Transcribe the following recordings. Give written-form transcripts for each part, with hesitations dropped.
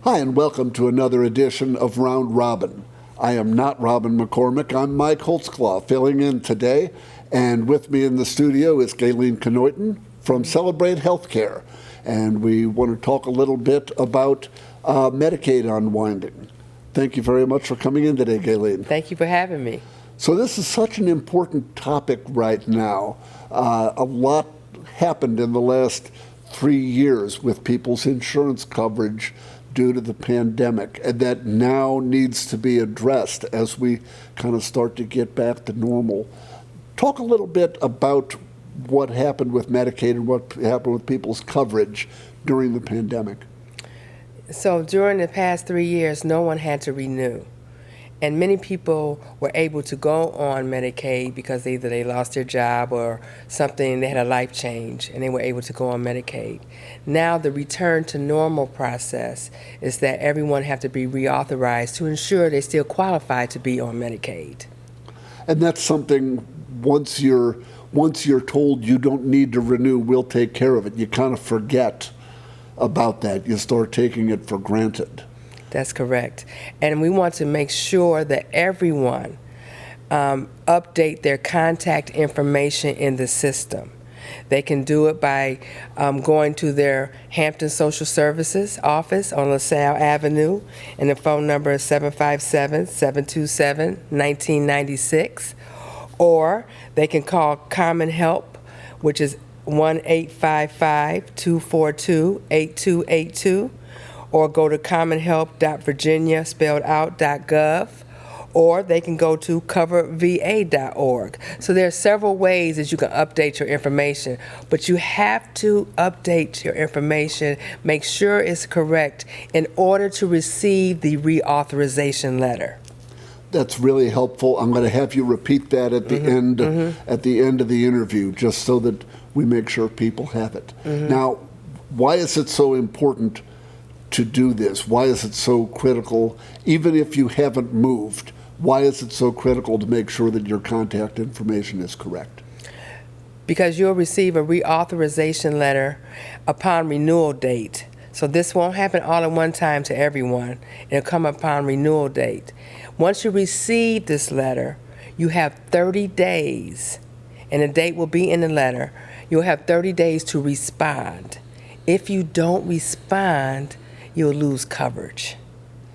Hi, and welcome to another edition of Round Robin. I am not Robin McCormick. I'm Mike Holtzclaw, filling in today. And with me in the studio is Gaylene Kanoyton from Celebrate Healthcare. And we want to talk a little bit about Medicaid unwinding. Thank you very much for coming in today, Gaylene. Thank you for having me. So this is such an important topic right now. A lot happened in the last 3 years with people's insurance coverage due to the pandemic, and that now needs to be addressed as we kind of start to get back to normal. Talk a little bit about what happened with Medicaid and what happened with people's coverage during the pandemic. So during the past 3 years, no one had to renew. And many people were able to go on Medicaid because either they lost their job or something, they had a life change, and they were able to go on Medicaid. Now the return to normal process is that everyone have to be reauthorized to ensure they still qualify to be on Medicaid. And that's something, once you're told you don't need to renew, we'll take care of it, you kind of forget about that. You start taking it for granted. That's correct. And we want to make sure that everyone update their contact information in the system. They can do it by going to their Hampton Social Services office on LaSalle Avenue, and the phone number is 757-727-1996. Or they can call Common Help, which is 1-855-242-8282. Or go to commonhelp.virginia, spelled out, .gov, or they can go to coverva.org. So there are several ways that you can update your information, but you have to update your information, make sure it's correct in order to receive the reauthorization letter. That's really helpful. I'm going to have you repeat that at the end at the end of the interview, just so that we make sure people have it. Now, why is it so important to do this? Why is it so critical, even if you haven't moved? Why is it so critical to make sure that your contact information is correct? Because you'll receive a reauthorization letter upon renewal date. So this won't happen all at one time to everyone. It'll come upon renewal date. Once you receive this letter, you have 30 days, and the date will be in the letter. You'll have 30 days to respond. If you don't respond, you'll lose coverage.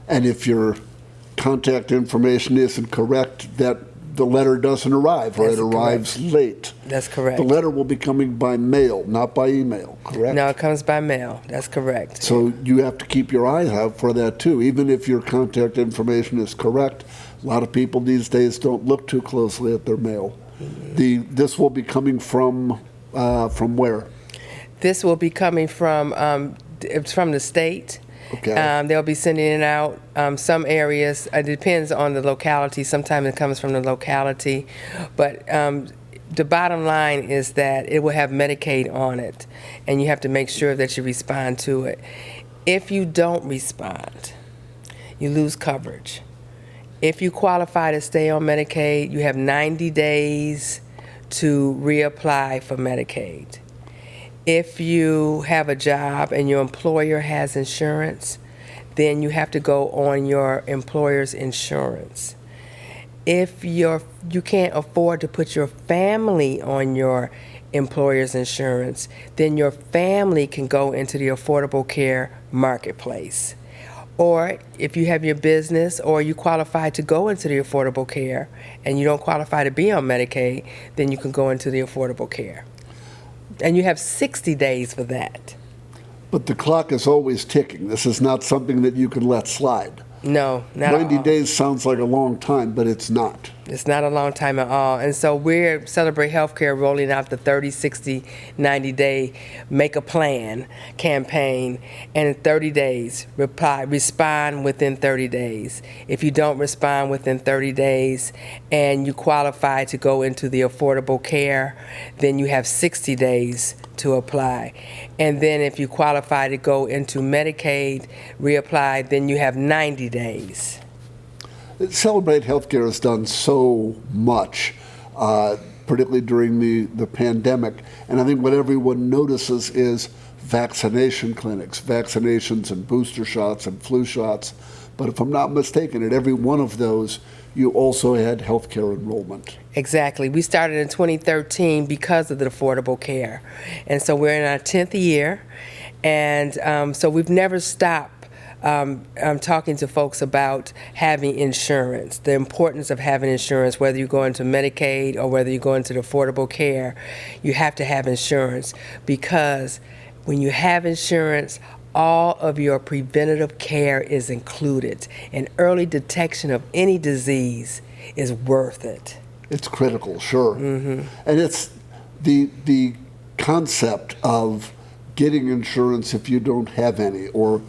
And if your contact information isn't correct, that the letter doesn't arrive, or it arrives late. That's correct. The letter will be coming by mail, not by email, correct? No, it comes by mail. That's correct. So you have to keep your eyes out for that too. Even if your contact information is correct, a lot of people these days don't look too closely at their mail. This will be coming from where? This will be coming from the state. Okay. They'll be sending it out. Some areas, it depends on the locality. Sometimes it comes from the locality. But the bottom line is that it will have Medicaid on it, and you have to make sure that you respond to it. If you don't respond, you lose coverage. If you qualify to stay on Medicaid, you have 90 days to reapply for Medicaid. If you have a job and your employer has insurance, then you have to go on your employer's insurance. If you can't afford to put your family on your employer's insurance, then your family can go into the Affordable Care Marketplace. Or if you have your business or you qualify to go into the Affordable Care and you don't qualify to be on Medicaid, then you can go into the Affordable Care. And you have 60 days for that. But the clock is always ticking. This is not something that you can let slide. No, not 90 at all. days sounds like a long time, but it's not. It's not a long time at all. And so we're Celebrate Healthcare rolling out the 30, 60, 90-day Make a Plan campaign. And in 30 days, respond within 30 days. If you don't respond within 30 days and you qualify to go into the Affordable Care, then you have 60 days to apply. And then if you qualify to go into Medicaid, reapply, then you have 90 days. Celebrate Healthcare has done so much, particularly during the pandemic. And I think what everyone notices is vaccination clinics, vaccinations and booster shots and flu shots. But if I'm not mistaken, at every one of those, you also had healthcare enrollment. Exactly. We started in 2013 because of the Affordable Care. And so we're in our 10th year. And so we've never stopped talking to folks about having insurance, the importance of having insurance, whether you go into Medicaid or whether you go into the Affordable Care, you have to have insurance, because when you have insurance, all of your preventative care is included, and early detection of any disease is worth it. It's critical, sure. Mm-hmm. And it's the concept of getting insurance if you don't have any, or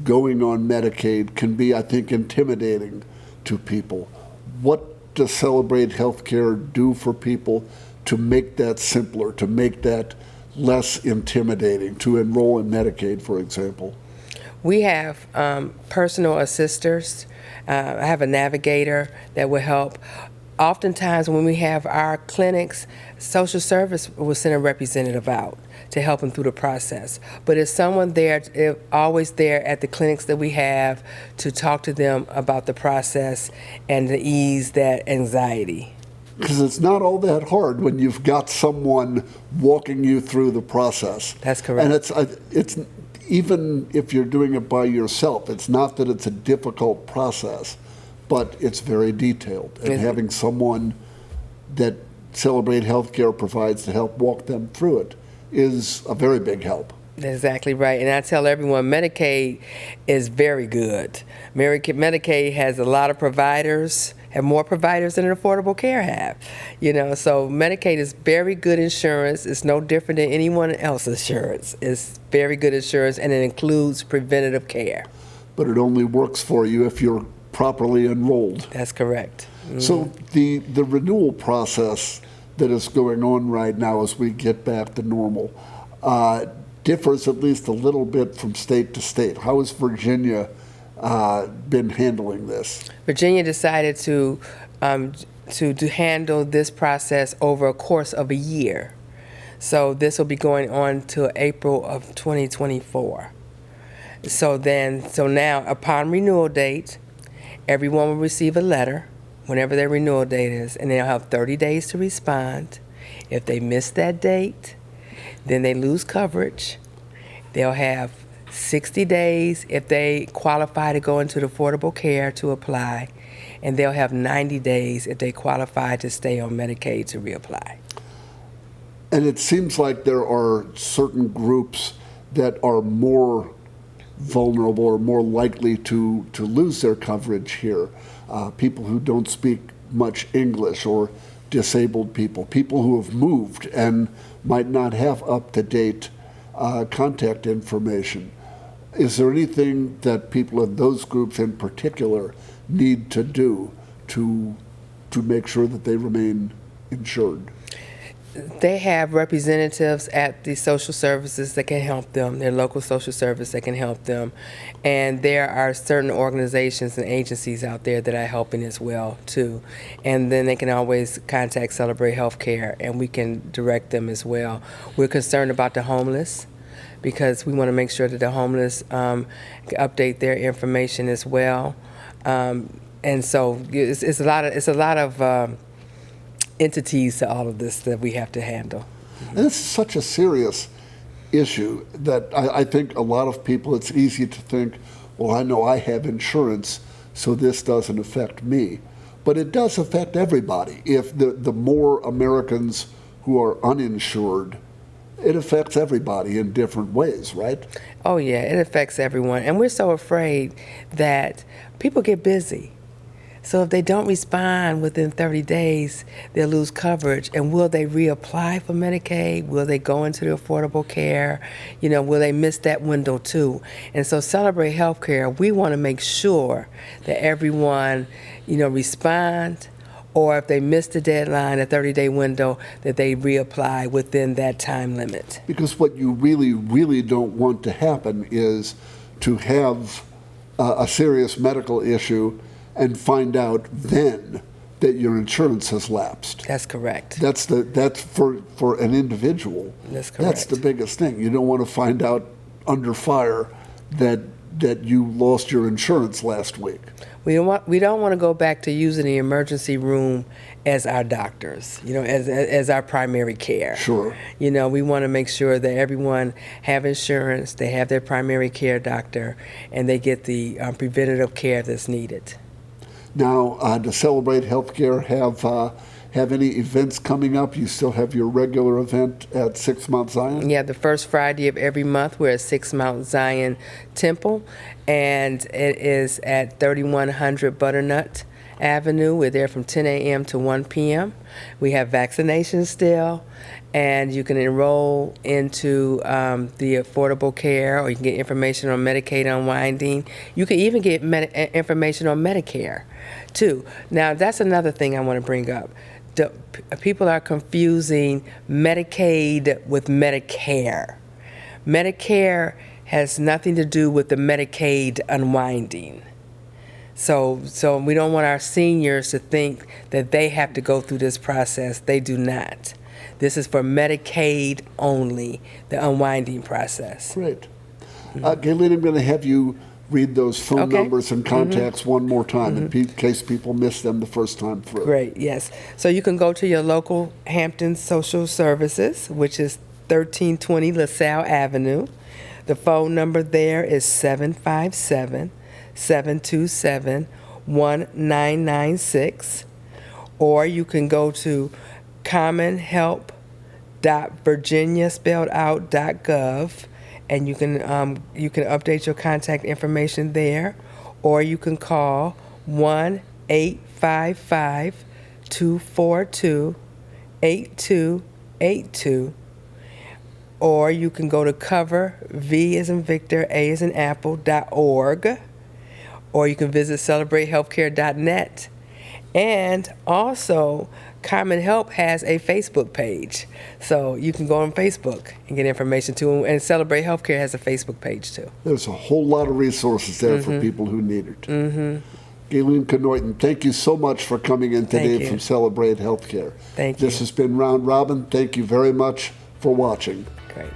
going on Medicaid, can be, I think, intimidating to people. What does Celebrate Healthcare do for people to make that simpler, to make that less intimidating, to enroll in Medicaid, for example? We have personal assisters. I have a navigator that will help. Oftentimes when we have our clinics, social service will send a representative out to help them through the process. But is someone there, always there at the clinics that we have, to talk to them about the process and to ease that anxiety. Because it's not all that hard when you've got someone walking you through the process. That's correct. And it's even if you're doing it by yourself, it's not that it's a difficult process, but it's very detailed. And having someone that Celebrate Healthcare provides to help walk them through it is a very big help. That's exactly right. And I tell everyone, Medicaid is very good. Medicaid has a lot of providers, have more providers than an Affordable Care have. So Medicaid is very good insurance. It's no different than anyone else's insurance. It's very good insurance, and it includes preventative care. But it only works for you if you're properly enrolled. That's correct. Mm-hmm. So the renewal process that is going on right now as we get back to normal differs at least a little bit from state to state. How has Virginia been handling this? Virginia decided to handle this process over a course of a year. So this will be going on till April of 2024. So now, upon renewal date, everyone will receive a letter whenever their renewal date is, and they'll have 30 days to respond. If they miss that date, then they lose coverage. They'll have 60 days if they qualify to go into the Affordable Care to apply, and they'll have 90 days if they qualify to stay on Medicaid to reapply. And it seems like there are certain groups that are more vulnerable or more likely to lose their coverage here. People who don't speak much English, or disabled people who have moved and might not have up-to-date contact information. Is there anything that people in those groups in particular need to do to make sure that they remain insured? They have representatives at the social services that can help them, their local social service that can help them. And there are certain organizations and agencies out there that are helping as well, too. And then they can always contact Celebrate Healthcare, and we can direct them as well. We're concerned about the homeless, because we want to make sure that the homeless update their information as well. And so it's a lot of entities to all of this that we have to handle. And this is such a serious issue that I think a lot of people, it's easy to think, well, I know I have insurance, so this doesn't affect me. But it does affect everybody. If the more Americans who are uninsured, it affects everybody in different ways, right? Oh, yeah, it affects everyone. And we're so afraid that people get busy. So if they don't respond within 30 days, they'll lose coverage. And will they reapply for Medicaid? Will they go into the Affordable Care? Will they miss that window too? And so Celebrate Healthcare, we want to make sure that everyone, respond, or if they miss the deadline, a 30-day window, that they reapply within that time limit. Because what you really, really don't want to happen is to have a serious medical issue and find out then that your insurance has lapsed. That's correct. That's for an individual. That's correct. That's the biggest thing. You don't want to find out under fire that you lost your insurance last week. We don't want to go back to using the emergency room as our doctors, as our primary care. Sure. We want to make sure that everyone have insurance, they have their primary care doctor, and they get the preventative care that's needed. Now, to celebrate healthcare, have any events coming up? You still have your regular event at 6 Mount Zion? Yeah, the first Friday of every month, we're at 6 Mount Zion Temple, and it is at 3100 Butternut Avenue. We're there from 10 a.m. to 1 p.m. We have vaccinations still, and you can enroll into the affordable care, or you can get information on Medicaid Unwinding. You can even get information on Medicare, too. Now, that's another thing I want to bring up. People are confusing Medicaid with Medicare. Medicare has nothing to do with the Medicaid unwinding. So we don't want our seniors to think that they have to go through this process. They do not. This is for Medicaid only, the unwinding process. Great. Gaylene, I'm going to have you read those phone numbers and contacts one more time in case people missed them the first time through. Great, yes. So you can go to your local Hampton Social Services, which is 1320 LaSalle Avenue. The phone number there is 757-727-1996. Or you can go to commonhelp.virginia.gov, and you can update your contact information there, or you can call 1-855-242-8282, or you can go to cover, V as in Victor, A as in Apple.org, or you can visit celebratehealthcare.net. And also, Common Help has a Facebook page, so you can go on Facebook and get information too. And Celebrate Healthcare has a Facebook page too. There's a whole lot of resources there for people who need it. Gaylene Kanoyton, thank you so much for coming in today from Celebrate Healthcare. Thank you. This has been Round Robin. Thank you very much for watching. Great.